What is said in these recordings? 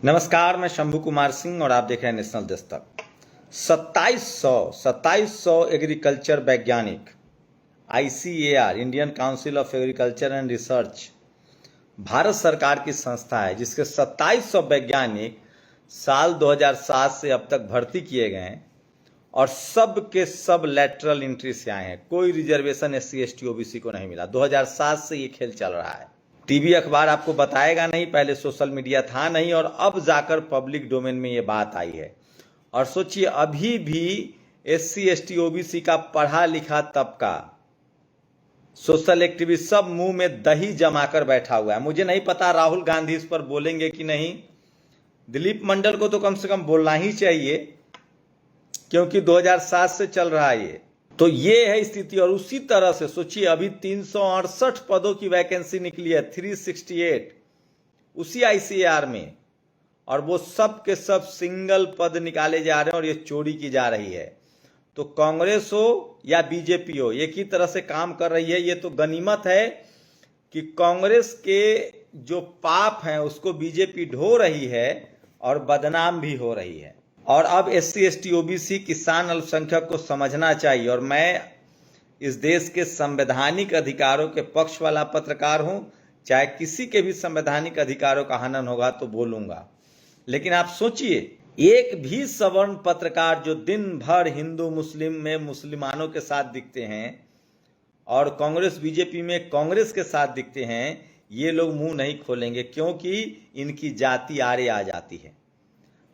नमस्कार, मैं शंभू कुमार सिंह और आप देख रहे हैं नेशनल दस्तक। 2700 एग्रीकल्चर वैज्ञानिक ICAR Indian council of agriculture and research Bharat सरकार की संस्था है, जिसके 2700 वैज्ञानिक साल 2007 से अब तक भर्ती किए गए हैं और सब के सब लैटरल एंट्री से आए हैं। कोई रिजर्वेशन SC ST OBC को नहीं मिला। 2007 से ये खेल चल रहा है। टीवी अखबार आपको बताएगा नहीं, पहले सोशल मीडिया था नहीं, और अब जाकर पब्लिक डोमेन में ये बात आई है। और सोचिए, अभी भी SC ST OBC का पढ़ा लिखा तबका, सोशल एक्टिविस्ट सब मुंह में दही जमाकर बैठा हुआ है। मुझे नहीं पता राहुल गांधी इस पर बोलेंगे कि नहीं। दिलीप मंडल को तो कम से कम बोलना ही चाहिए, क्योंकि 2007 से चल रहा है ये। तो ये है स्थिति। और उसी तरह से सोचिए, अभी 368 पदों की वैकेंसी निकली है, 368 उसी ICAR में, और वो सब के सब सिंगल पद निकाले जा रहे हैं और ये चोरी की जा रही है। तो कांग्रेस हो या बीजेपी हो, एक ही तरह से काम कर रही है। ये तो गनीमत है कि कांग्रेस के जो पाप हैं उसको बीजेपी ढो रही है और बदनाम भी हो रही है। और अब SC ST OBC किसान अल्पसंख्यक को समझना चाहिए। और मैं इस देश के संवैधानिक अधिकारों के पक्ष वाला पत्रकार हूं, चाहे किसी के भी संवैधानिक अधिकारों का हनन होगा तो बोलूंगा। लेकिन आप सोचिए, एक भी सवर्ण पत्रकार जो दिन भर हिंदू मुस्लिम में मुसलमानों के साथ दिखते हैं और कांग्रेस बीजेपी में कांग्रेस के साथ दिखते हैं, ये लोग मुंह नहीं खोलेंगे, क्योंकि इनकी जाति आड़े आ जाती है।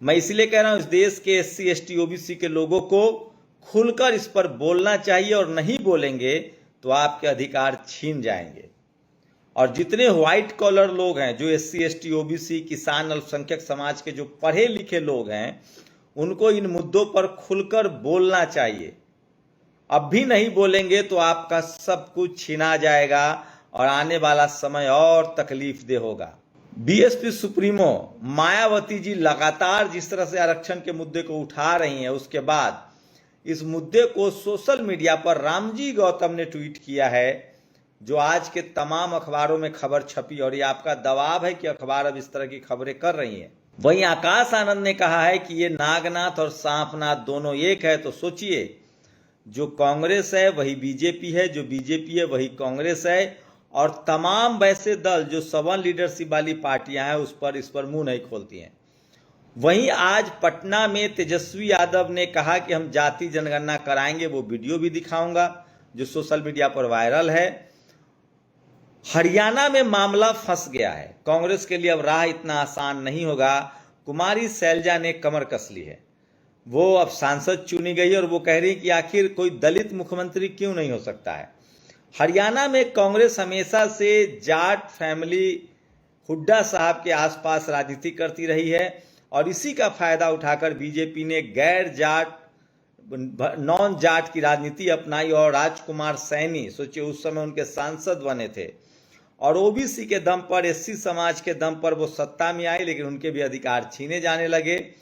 मैं इसलिए कह रहा हूं, इस देश के SC ST OBC के लोगों को खुलकर इस पर बोलना चाहिए, और नहीं बोलेंगे तो आपके अधिकार छीन जाएंगे। और जितने व्हाइट कॉलर लोग हैं, जो SC ST OBC किसान अल्पसंख्यक समाज के जो पढ़े लिखे लोग हैं, उनको इन मुद्दों पर खुलकर बोलना चाहिए। अब भी नहीं बोलेंगे तो आपका सब कुछ छीना जाएगा और आने वाला समय और तकलीफ दे होगा। BSP सुप्रीमो मायावती जी लगातार जिस तरह से आरक्षण के मुद्दे को उठा रही हैं, उसके बाद इस मुद्दे को सोशल मीडिया पर रामजी गौतम ने ट्वीट किया है, जो आज के तमाम अखबारों में खबर छपी। और ये आपका दबाव है कि अखबार अब इस तरह की खबरें कर रही हैं। वहीं आकाश आनंद ने कहा है कि ये नागनाथ और सांपनाथ दोनों एक है। तो सोचिए, जो कांग्रेस है वही बीजेपी है, जो बीजेपी है वही कांग्रेस है, और तमाम वैसे दल जो सवर्ण लीडरशिप वाली पार्टियां हैं इस पर मुंह नहीं खोलती हैं। वहीं आज पटना में तेजस्वी यादव ने कहा कि हम जाति जनगणना कराएंगे। वो वीडियो भी दिखाऊंगा जो सोशल मीडिया पर वायरल है। हरियाणा में मामला फंस गया है। कांग्रेस के लिए अब राह इतना आसान नहीं होगा। कुमारी शैलजा ने कमर कस ली है। वो अब सांसद चुनी गई और वो कह रही कि आखिर कोई दलित मुख्यमंत्री क्यों नहीं हो सकता है। हरियाणा में कांग्रेस हमेशा से जाट फैमिली हुड्डा साहब के आसपास राजनीति करती रही है, और इसी का फायदा उठाकर बीजेपी ने गैर जाट नॉन जाट की राजनीति अपनाई। और राजकुमार सैनी, सोचिए, उस समय उनके सांसद बने थे, और OBC के दम पर, SC समाज के दम पर वो सत्ता में आई, लेकिन उनके भी अधिकार छीने जाने लगे।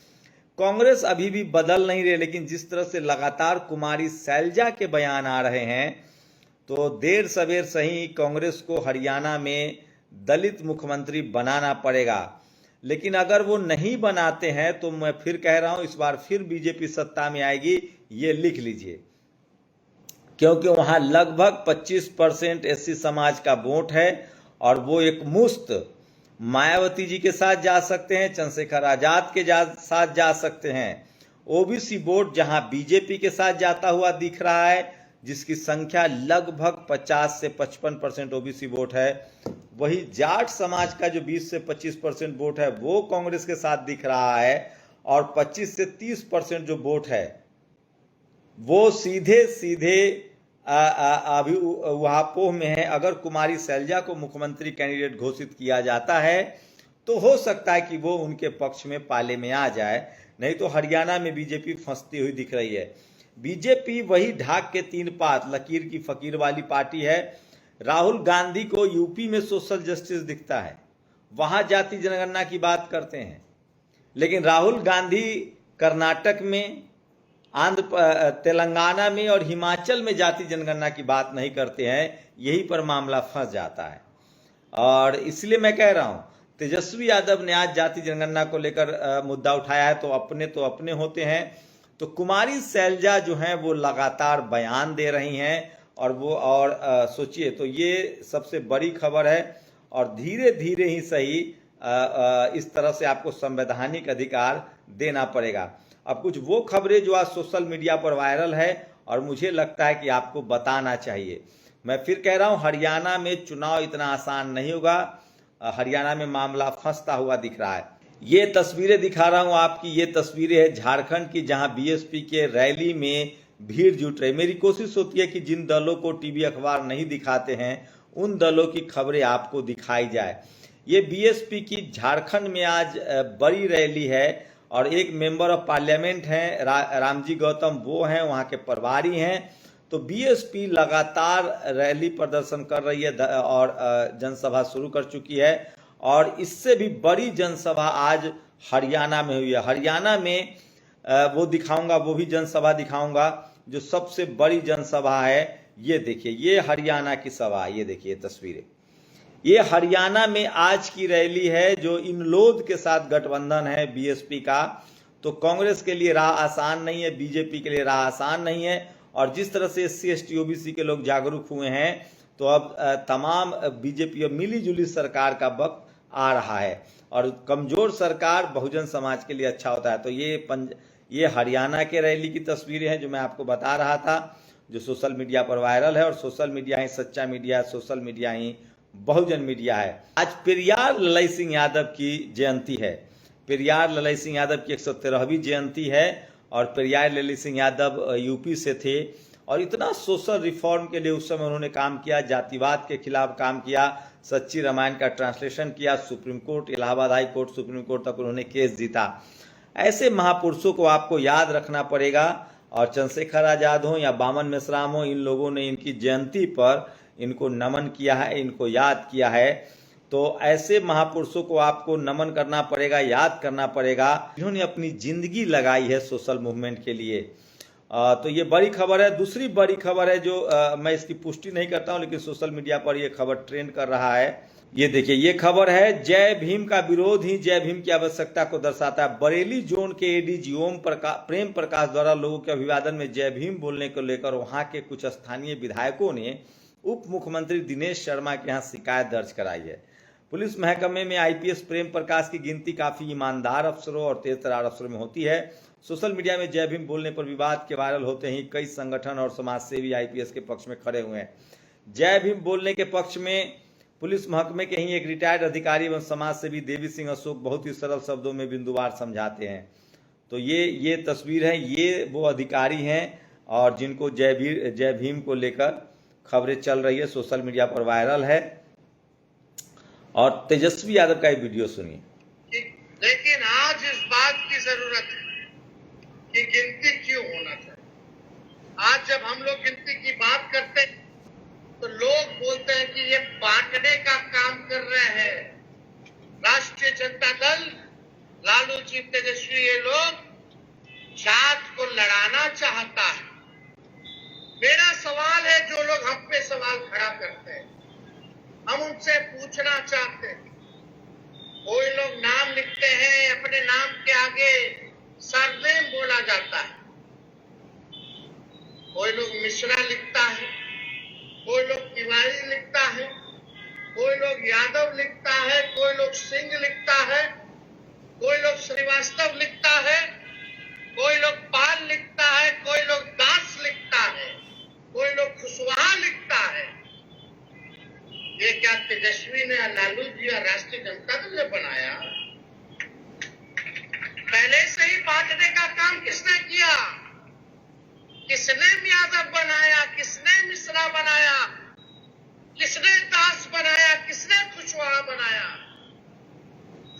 कांग्रेस अभी भी बदल नहीं रही, लेकिन जिस तरह से लगातार कुमारी शैलजा के बयान आ रहे हैं, तो देर सवेर सही कांग्रेस को हरियाणा में दलित मुख्यमंत्री बनाना पड़ेगा। लेकिन अगर वो नहीं बनाते हैं तो मैं फिर कह रहा हूं, इस बार फिर बीजेपी सत्ता में आएगी, ये लिख लीजिए। क्योंकि वहां लगभग 25% SC समाज का वोट है, और वो एक मुश्त मायावती जी के साथ जा सकते हैं, चंद्रशेखर आजाद के साथ जा सकते हैं। OBC वोट जहां बीजेपी के साथ जाता हुआ दिख रहा है, जिसकी संख्या लगभग 50 से 55% OBC वोट है, वही जाट समाज का जो 20 से 25% वोट है वो कांग्रेस के साथ दिख रहा है, और 25 से 30% जो वोट है वो सीधे सीधे अभी वहापोह में है। अगर कुमारी शैलजा को मुख्यमंत्री कैंडिडेट घोषित किया जाता है तो हो सकता है कि वो उनके पक्ष में पाले में आ जाए, नहीं तो हरियाणा में बीजेपी फंसती हुई दिख रही है। बीजेपी वही ढाक के तीन पात लकीर की फकीर वाली पार्टी है। राहुल गांधी को यूपी में सोशल जस्टिस दिखता है, वहां जाति जनगणना की बात करते हैं, लेकिन राहुल गांधी कर्नाटक में, तेलंगाना में और हिमाचल में जाति जनगणना की बात नहीं करते हैं। यही पर मामला फंस जाता है। और इसलिए मैं कह रहा हूं, तेजस्वी यादव ने आज जाति जनगणना को लेकर मुद्दा उठाया है, तो अपने होते हैं। तो कुमारी शैलजा जो हैं वो लगातार बयान दे रही हैं और सोचिए, तो ये सबसे बड़ी खबर है। और धीरे धीरे ही सही इस तरह से आपको संवैधानिक अधिकार देना पड़ेगा। अब कुछ वो खबरें जो आज सोशल मीडिया पर वायरल है और मुझे लगता है कि आपको बताना चाहिए। मैं फिर कह रहा हूं, हरियाणा में चुनाव इतना आसान नहीं होगा। हरियाणा में मामला फंसता हुआ दिख रहा है। ये तस्वीरें दिखा रहा हूं आपकी, ये तस्वीरें है झारखंड की, जहां बीएसपी के रैली में भीड़ जुट रही। मेरी कोशिश होती है कि जिन दलों को टीवी अखबार नहीं दिखाते हैं उन दलों की खबरें आपको दिखाई जाए। ये बीएसपी की झारखंड में आज बड़ी रैली है और एक मेंबर ऑफ पार्लियामेंट हैं रामजी गौतम, वो हैं, वहां के प्रभारी हैं। तो बीएसपी लगातार रैली प्रदर्शन कर रही है और जनसभा शुरू कर चुकी है। और इससे भी बड़ी जनसभा आज हरियाणा में हुई है। हरियाणा में वो दिखाऊंगा, वो भी जनसभा दिखाऊंगा जो सबसे बड़ी जनसभा है। ये देखिए, ये हरियाणा की सभा, ये देखिए तस्वीरें। ये हरियाणा में आज की रैली है जो इनलोद के साथ गठबंधन है बीएसपी का। तो कांग्रेस के लिए राह आसान नहीं है, बीजेपी के लिए राह आसान नहीं है। और जिस तरह से एससी एसटी ओबीसी के लोग जागरूक हुए हैं, तो अब तमाम बीजेपी और मिली जुली सरकार का वक्त आ रहा है। और कमजोर सरकार बहुजन समाज के लिए अच्छा होता है। तो ये हरियाणा के रैली की तस्वीरें हैं जो मैं आपको बता रहा था, जो सोशल मीडिया पर वायरल है। और सोशल मीडिया ही सच्चा मीडिया है, सोशल मीडिया ही बहुजन मीडिया है। आज पेरियार ललई सिंह यादव की जयंती है। पेरियार ललई सिंह यादव की 113वीं जयंती है। और पेरियार ललई सिंह यादव यूपी से थे और इतना सोशल रिफॉर्म के लिए उस समय उन्होंने काम किया, जातिवाद के खिलाफ काम किया, सच्ची रामायण का ट्रांसलेशन किया, supreme court, Allahabad high court, supreme court तक उन्होंने केस जीता। ऐसे महापुरुषों को आपको याद रखना पड़ेगा। और चंद्रशेखर आजाद हो या बामन मिश्राम हो, इन लोगों ने इनकी जयंती पर इनको नमन किया है, इनको याद किया है। तो ऐसे महापुरुषों को आपको नमन करना पड़ेगा, याद करना पड़ेगा, जिन्होंने अपनी जिंदगी लगाई है सोशल मूवमेंट के लिए। तो ये बड़ी खबर है। दूसरी बड़ी खबर है जो मैं इसकी पुष्टि नहीं करता हूं, लेकिन सोशल मीडिया पर यह खबर ट्रेंड कर रहा है। ये देखिए, ये खबर है, जय भीम का विरोध ही जय भीम की आवश्यकता को दर्शाता है। बरेली जोन के एडीजी प्रेम प्रकाश द्वारा लोगों के अभिवादन में जय भीम बोलने को लेकर वहां के कुछ स्थानीय विधायकों ने उप मुख्यमंत्री दिनेश शर्मा के यहाँ शिकायत दर्ज कराई है। पुलिस महकमे में आईपीएस प्रेम प्रकाश की गिनती काफी ईमानदार अफसरों और तेज तर्रार अफसरों में होती है। सोशल मीडिया में जय भीम बोलने पर विवाद के वायरल होते ही कई संगठन और समाजसेवी आईपीएस के पक्ष में खड़े हुए हैं। जय भीम बोलने के पक्ष में पुलिस महकमे के ही एक रिटायर्ड अधिकारी एवं समाजसेवी देवी सिंह अशोक बहुत ही सरल शब्दों में बिंदुवार समझाते हैं। तो ये तस्वीर है, ये वो अधिकारी हैं और जिनको जय भीम को लेकर खबरें चल रही है, सोशल मीडिया पर वायरल है। और तेजस्वी यादव का एक वीडियो सुनिए। लेकिन आज इस बात की जरूरत है कि गिनती क्यों होना चाहिए। आज जब हम लोग गिनती की बात करते हैं तो लोग बोलते हैं कि ये बांटने का काम कर रहे हैं। राष्ट्रीय जनता दल, लालू जी, तेजस्वी, ये लोग जात को लड़ाना चाहता है। मेरा सवाल है, जो लोग हम पे सवाल खड़ा करते हैं, हम उनसे पूछना चाहते हैं। कोई लोग नाम लिखते हैं, अपने नाम के आगे सरनेम बोला जाता है। कोई लोग मिश्रा लिखता है, कोई लोग तिवारी लिखता है, कोई लोग यादव लिखता है, कोई लोग सिंह लिखता है, कोई लोग श्रीवास्तव लिखता है, कोई लोग पाल लिखता है, कोई लोग दास लिखता है, कोई लोग खुशवाहा लिखता है। ये क्या तेजस्वी ने, लालू जी और राष्ट्रीय जनता दल ने बनाया? पहले से ही बांटने का काम किसने किया? किसने यादव बनाया, किसने मिश्रा बनाया, किसने दास बनाया, किसने कुशवाहा बनाया?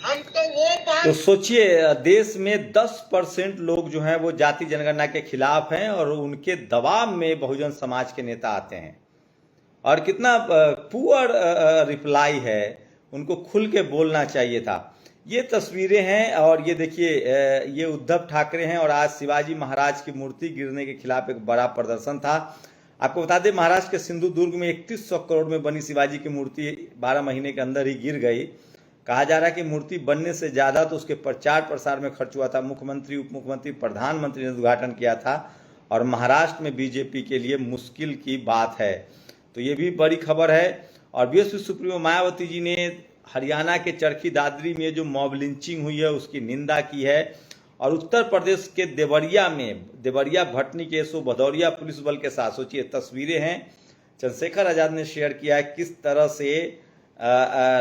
हम तो वो बात। तो सोचिए, देश में 10% लोग जो हैं वो जाति जनगणना के खिलाफ हैं और उनके दबाव में बहुजन समाज के नेता आते हैं। और कितना पुअर रिप्लाई है, उनको खुल के बोलना चाहिए था। ये तस्वीरें हैं और ये देखिए, ये उद्धव ठाकरे हैं और आज शिवाजी महाराज की मूर्ति गिरने के खिलाफ एक बड़ा प्रदर्शन था। आपको बता दें, महाराष्ट्र के सिंधुदुर्ग में 3100 करोड़ में बनी शिवाजी की मूर्ति 12 महीने के अंदर ही गिर गई। कहा जा रहा है कि मूर्ति बनने से ज़्यादा तो उसके प्रचार प्रसार में खर्च हुआ था। मुख्यमंत्री, उप मुख्यमंत्री, प्रधानमंत्री ने उद्घाटन किया था और महाराष्ट्र में बीजेपी के लिए मुश्किल की बात है। तो ये भी बड़ी खबर है। और बीएसपी सुप्रीमो मायावती जी ने हरियाणा के चरखी दादरी में जो मॉब लिंचिंग हुई है उसकी निंदा की है। और उत्तर प्रदेश के देवरिया में देवरिया भटनी के एसओ भदौरिया पुलिस बल के साथ, सोचिए तस्वीरें हैं, चंद्रशेखर आजाद ने शेयर किया है, किस तरह से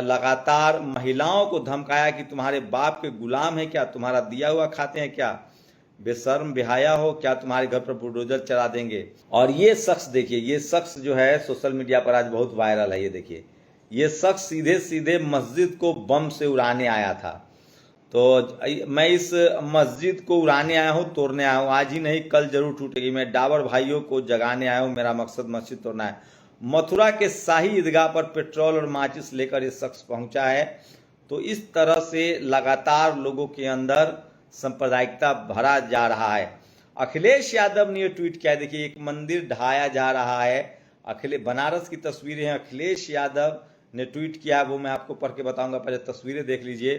लगातार महिलाओं को धमकाया कि तुम्हारे बाप के गुलाम है क्या, तुम्हारा दिया हुआ खाते हैं क्या, बेशर्म बेहाया हो क्या, तुम्हारे घर पर बुलडोजर चला देंगे। और ये शख्स देखिए, ये शख्स जो है सोशल मीडिया पर आज बहुत वायरल है। ये देखिए, ये शख्स सीधे सीधे मस्जिद को बम से उड़ाने आया था। तो मैं इस मस्जिद को उड़ाने आया हूँ, तोड़ने आया हूँ, आज ही नहीं कल जरूर टूटेगी। मैं डाबर भाइयों को जगाने आया हूँ, मेरा मकसद मस्जिद तोड़ना है। मथुरा के शाही ईदगाह पर पेट्रोल और माचिस लेकर ये शख्स पहुंचा है। तो इस तरह से लगातार लोगों के अंदर सांप्रदायिकता भरा जा रहा है। अखिलेश यादव ने ये ट्वीट किया, देखिए एक मंदिर ढाया जा रहा है। बनारस की तस्वीरें हैं, अखिलेश यादव ने ट्वीट किया, वो मैं आपको पढ़ के बताऊंगा, पहले तस्वीरें देख लीजिए।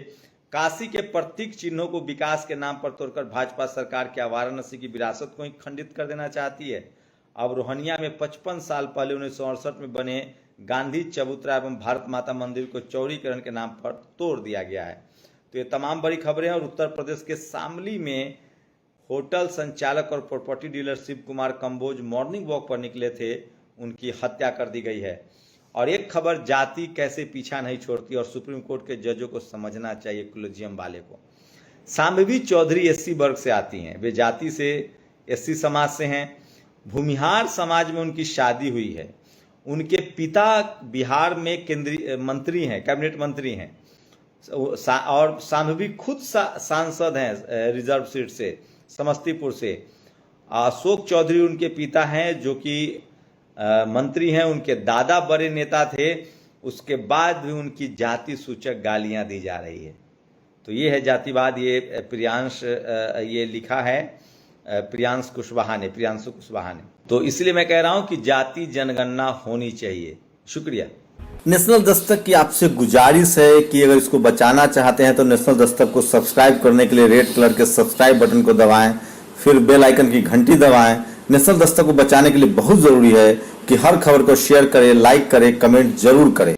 काशी के प्रतीक चिन्हों को विकास के नाम पर तोड़कर भाजपा सरकार क्या वाराणसी की विरासत को ही खंडित कर देना चाहती है। अब रोहनिया में 55 साल पहले 1968 में बने गांधी चबूतरा एवं भारत माता मंदिर को चौड़ीकरण के नाम पर तोड़ दिया गया है। तो ये तमाम बड़ी खबरें हैं। और उत्तर प्रदेश के शामली में होटल संचालक और property dealer Shiv Kumar Kamboj morning walk पर निकले थे, उनकी हत्या कर दी गई है। और एक खबर, जाति कैसे पीछा नहीं छोड़ती और सुप्रीम कोर्ट के जजों को समझना चाहिए, कोलेजियम वाले को। शांभवी चौधरी एससी वर्ग से आती हैं, वे जाति से एससी समाज से हैं। भूमिहार समाज में उनकी शादी हुई है। उनके पिता बिहार में केंद्रीय मंत्री हैं, कैबिनेट मंत्री हैं। और शांभवी खुद सांसद हैं रिजर्व सीट से, समस्तीपुर से। अशोक चौधरी उनके पिता हैं जो कि मंत्री हैं। उनके दादा बड़े नेता थे, उसके बाद भी उनकी जाति सूचक गालियां दी जा रही है। तो ये है जातिवाद। ये प्रियांश ये लिखा है प्रियांशु कुशवाहा ने। तो इसलिए मैं कह रहा हूं कि जाति जनगणना होनी चाहिए। शुक्रिया। नेशनल दस्तक की आपसे गुजारिश है कि अगर इसको बचाना चाहते हैं तो नेशनल दस्तक को सब्सक्राइब करने के लिए रेड कलर के सब्सक्राइब बटन को दबाएं, फिर बेल आइकन की घंटी दबाएं। नेशनल दस्तक को बचाने के लिए बहुत जरूरी है कि हर खबर को शेयर करें, लाइक करें, कमेंट जरूर करें।